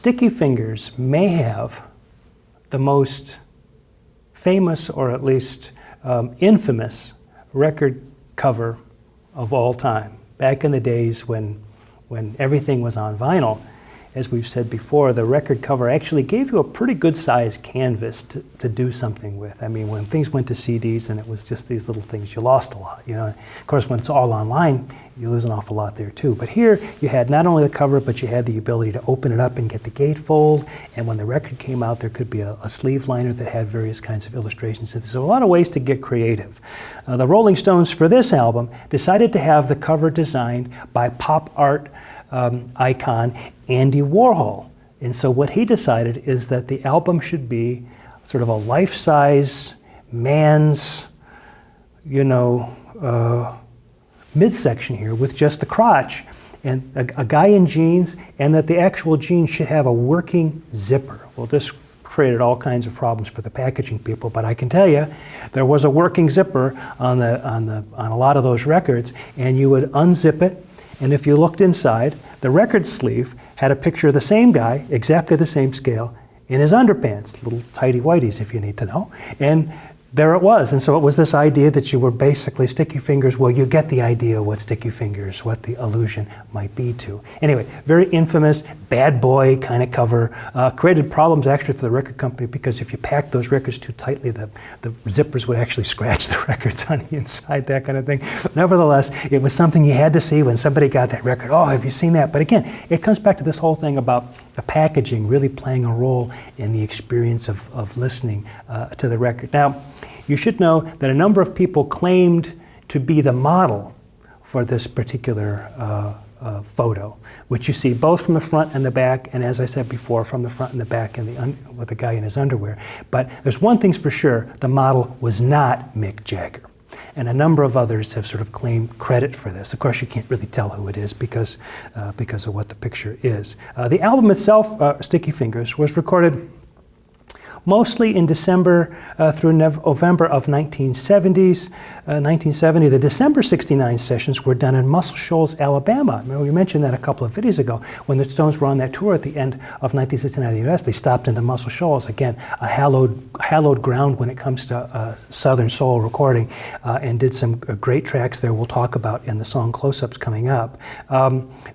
Sticky Fingers may have the most famous, or at least infamous, record cover of all time. Back in the days when everything was on vinyl, as we've said before, the record cover actually gave you a pretty good sized canvas to do something with. I mean, when things went to CDs and it was just these little things, you lost a lot. You know, of course, when it's all online, you lose an awful lot there too. But here, you had not only the cover, but you had the ability to open it up and get the gatefold. And when the record came out, there could be a sleeve liner that had various kinds of illustrations. So a lot of ways to get creative. The Rolling Stones, for this album, decided to have the cover designed by pop art icon Andy Warhol. And so what he decided is that the album should be sort of a life-size man's, you know, midsection here with just the crotch and a guy in jeans, and that the actual jeans should have a working zipper. Well, this created all kinds of problems for the packaging people, but I can tell you there was a working zipper on a lot of those records, and you would unzip it. And if you looked inside, the record sleeve had a picture of the same guy, exactly the same scale, in his underpants, little tighty whities if you need to know. And there it was. And so it was this idea that you were basically Sticky Fingers. Well, you get the idea what Sticky Fingers, what the allusion might be to. Anyway, very infamous, bad boy kind of cover. Created problems actually for the record company, because if you packed those records too tightly, the zippers would actually scratch the records on the inside, that kind of thing. But nevertheless, it was something you had to see when somebody got that record. Oh, have you seen that? But again, it comes back to this whole thing about the packaging really playing a role in the experience of listening to the record. Now, you should know that a number of people claimed to be the model for this particular photo, which you see both from the front and the back, and as I said before, from the front and the back, and with the guy in his underwear. But there's one thing's for sure: the model was not Mick Jagger. And a number of others have sort of claimed credit for this. Of course, you can't really tell who it is because of what the picture is. The album itself, Sticky Fingers, was recorded mostly in December through November of 1970. The December '69 sessions were done in Muscle Shoals, Alabama. Remember, we mentioned that a couple of videos ago. When the Stones were on that tour at the end of 1969 in the U.S., they stopped into Muscle Shoals. Again, a hallowed ground when it comes to Southern soul recording, and did some great tracks there we'll talk about in the song Close-Ups coming up.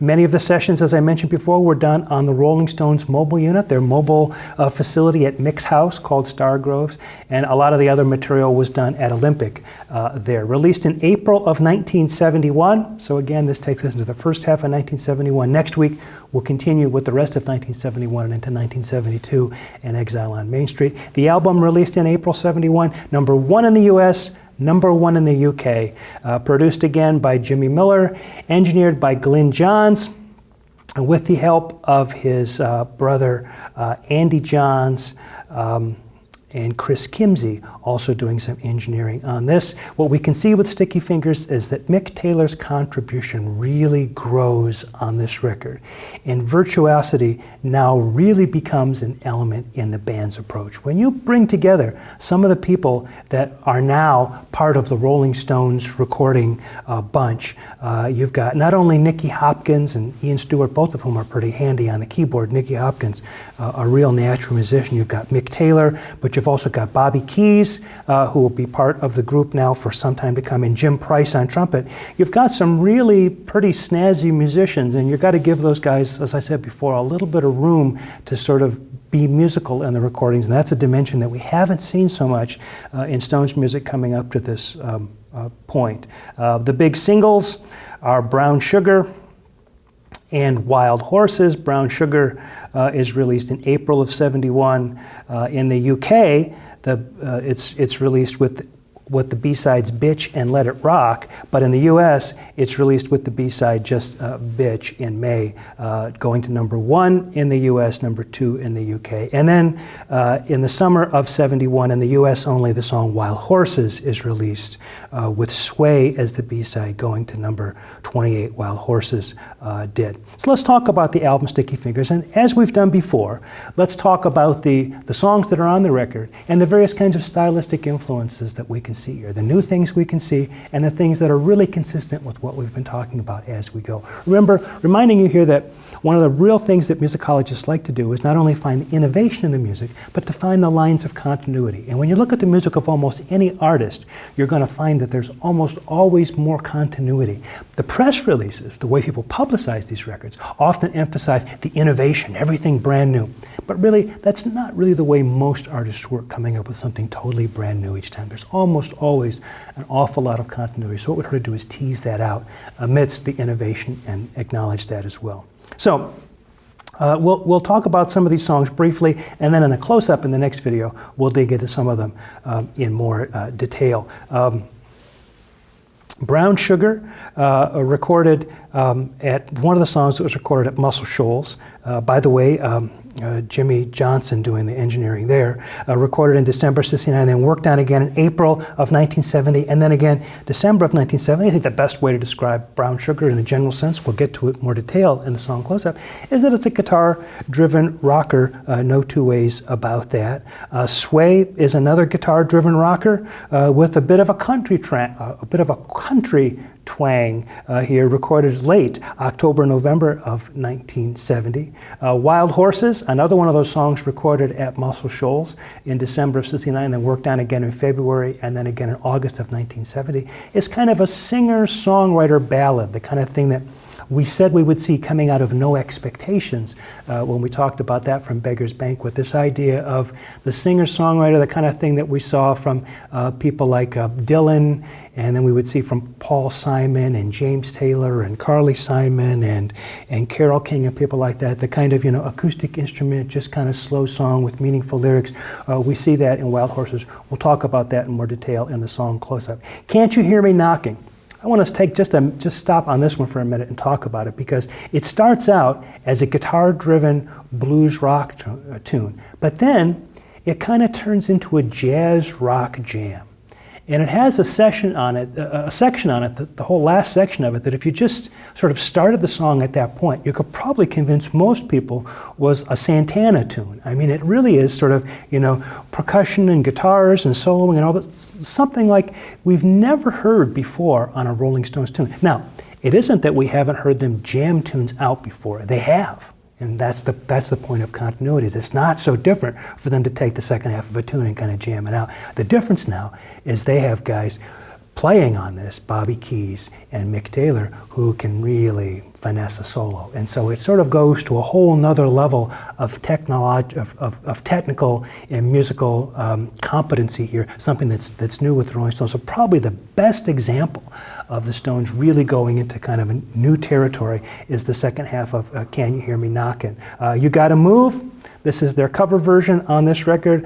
Many of the sessions, as I mentioned before, were done on the Rolling Stones mobile unit, their mobile facility at Mick's house called Star Groves, and a lot of the other material was done at Olympic there. Released in April of 1971, so again, this takes us into the first half of 1971. Next week, we'll continue with the rest of 1971 and into 1972 and Exile on Main Street. The album released in April '71, number 1 in the US, number 1 in the UK. Produced again by Jimmy Miller, engineered by Glyn Johns, with the help of his brother Andy Johns and Chris Kimsey, also doing some engineering on this. What we can see with Sticky Fingers is that Mick Taylor's contribution really grows on this record, and virtuosity now really becomes an element in the band's approach. When you bring together some of the people that are now part of the Rolling Stones recording bunch, you've got not only Nicky Hopkins and Ian Stewart, both of whom are pretty handy on the keyboard. Nicky Hopkins, a real natural musician. You've got Mick Taylor, but you've also got Bobby Keys, who will be part of the group now for some time to come, and Jim Price on trumpet. You've got some really pretty snazzy musicians, and you've got to give those guys, as I said before, a little bit of room to sort of be musical in the recordings, and that's a dimension that we haven't seen so much in Stones music coming up to this point. The big singles are Brown Sugar and Wild Horses. Brown Sugar is released in April of '71. In the UK, it's released with the B-sides Bitch and Let It Rock, but in the US, it's released with the B-side just Bitch in May, going to number 1 in the US, number 2 in the UK. And then in the summer of '71, in the US only, the song Wild Horses is released with Sway as the B-side, going to number 28, Wild Horses did. So let's talk about the album Sticky Fingers, and as we've done before, let's talk about the songs that are on the record and the various kinds of stylistic influences that we can see here, the new things we can see, and the things that are really consistent with what we've been talking about as we go. Remember, reminding you here that one of the real things that musicologists like to do is not only find the innovation in the music, but to find the lines of continuity. And when you look at the music of almost any artist, you're going to find that there's almost always more continuity. The press releases, the way people publicize these records, often emphasize the innovation, everything brand new. But really, that's not really the way most artists work, coming up with something totally brand new each time. There's almost always an awful lot of continuity. So what we try to do is tease that out amidst the innovation and acknowledge that as well. So we'll talk about some of these songs briefly, and then in a close-up in the next video, we'll dig into some of them in more detail. Brown Sugar, recorded at one of the songs that was recorded at Muscle Shoals. By the way, Jimmy Johnson doing the engineering there, recorded in December '69, then worked on again in April of 1970, and then again December of 1970. I think the best way to describe Brown Sugar in a general sense, we'll get to it in more detail in the song Close Up, is that it's a guitar-driven rocker, no two ways about that. Sway is another guitar-driven rocker with a bit of a country twang here, recorded late October, November of 1970. Wild Horses, another one of those songs recorded at Muscle Shoals in December of '69, then worked on again in February and then again in August of 1970. It's kind of a singer-songwriter ballad, the kind of thing that we said we would see coming out of No Expectations when we talked about that from Beggar's Banquet. This idea of the singer-songwriter, the kind of thing that we saw from people like Dylan, and then we would see from Paul Simon and James Taylor and Carly Simon and Carole King and people like that, the kind of, acoustic instrument, just kind of slow song with meaningful lyrics. We see that in Wild Horses. We'll talk about that in more detail in the song Close Up. Can't You Hear Me Knocking? I want to take just stop on this one for a minute and talk about it, because it starts out as a guitar-driven blues rock tune, but then it kind of turns into a jazz rock jam. And it has a section on it, the whole last section of it, that if you just sort of started the song at that point, you could probably convince most people was a Santana tune. I mean, it really is sort of, percussion and guitars and soloing and all that, something like we've never heard before on a Rolling Stones tune. Now, it isn't that we haven't heard them jam tunes out before. They have. And that's the point of continuity. It's not so different for them to take the second half of a tune and kind of jam it out. The difference now is they have guys playing on this, Bobby Keys and Mick Taylor, who can really finesse a solo. And so it sort of goes to a whole nother level of technical and musical competency here, something that's new with the Rolling Stones. So probably the best example of the Stones really going into kind of a new territory is the second half of Can You Hear Me Knockin'? You Gotta Move. This is their cover version on this record,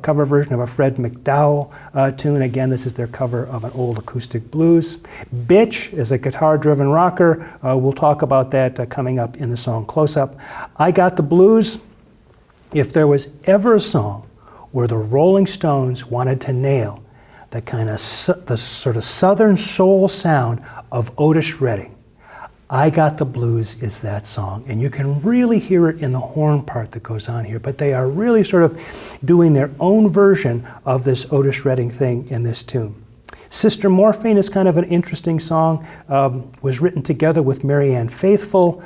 cover version of a Fred McDowell tune. Again, this is their cover of an old acoustic blues. Bitch is a guitar-driven rocker. We'll talk about that coming up in the song Close Up. I Got the Blues. If there was ever a song where the Rolling Stones wanted to nail the kind of the sort of Southern soul sound of Otis Redding, I Got the Blues is that song. And you can really hear it in the horn part that goes on here, but they are really sort of doing their own version of this Otis Redding thing in this tune. Sister Morphine is kind of an interesting song, was written together with Marianne Faithfull,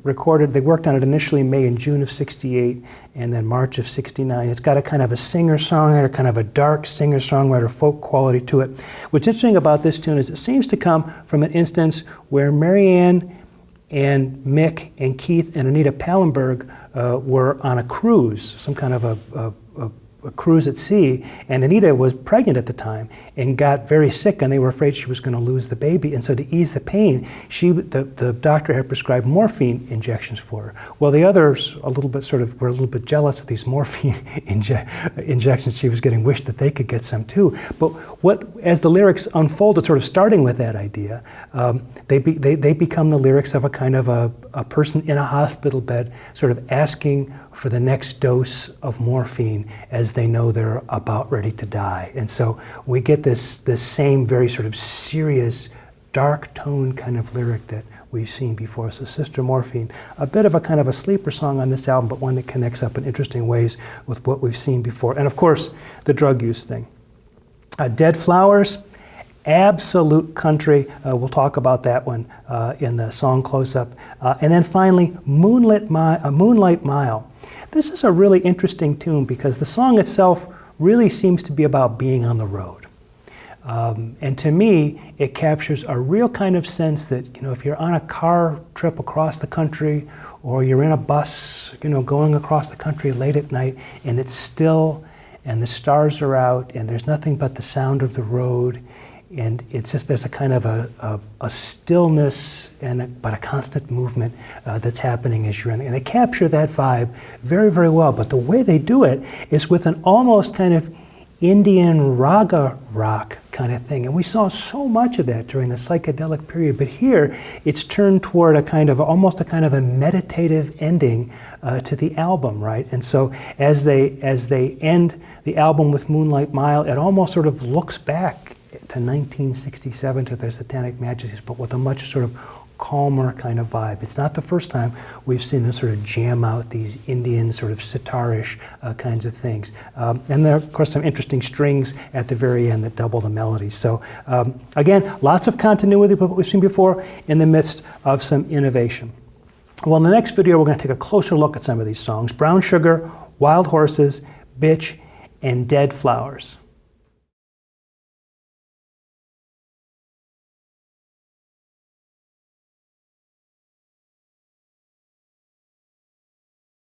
recorded, they worked on it initially May and June of '68, and then March of '69. It's got a kind of a singer-songwriter, kind of a dark singer-songwriter folk quality to it. What's interesting about this tune is it seems to come from an instance where Marianne and Mick and Keith and Anita Pallenberg were on a cruise, some kind of a cruise at sea, and Anita was pregnant at the time and got very sick, and they were afraid she was going to lose the baby. And so to ease the pain, the doctor had prescribed morphine injections for her. Well, the others were a little bit jealous of these morphine injections she was getting, wished that they could get some too. But as the lyrics unfolded, sort of starting with that idea, they become the lyrics of a kind of a person in a hospital bed sort of asking for the next dose of morphine as they know they're about ready to die. And so we get this same very sort of serious, dark tone kind of lyric that we've seen before. So Sister Morphine, a bit of a kind of a sleeper song on this album, but one that connects up in interesting ways with what we've seen before. And of course, the drug use thing. Dead Flowers, absolute country. We'll talk about that one in the song close-up. And then finally, Moonlight Mile. This is a really interesting tune because the song itself really seems to be about being on the road. And to me, it captures a real kind of sense that, if you're on a car trip across the country or you're in a bus, going across the country late at night and it's still and the stars are out and there's nothing but the sound of the road, and it's just there's a kind of a stillness but a constant movement that's happening as you're in. And they capture that vibe very, very well. But the way they do it is with an almost kind of Indian raga rock kind of thing. And we saw so much of that during the psychedelic period. But here, it's turned toward almost a kind of a meditative ending to the album, right? And so as they end the album with Moonlight Mile, it almost sort of looks back to 1967 to their Satanic Majesties, but with a much sort of calmer kind of vibe. It's not the first time we've seen them sort of jam out these Indian sort of sitarish kinds of things. And there are, of course, some interesting strings at the very end that double the melody. So again, lots of continuity with what we've seen before in the midst of some innovation. Well, in the next video, we're going to take a closer look at some of these songs: Brown Sugar, Wild Horses, Bitch, and Dead Flowers.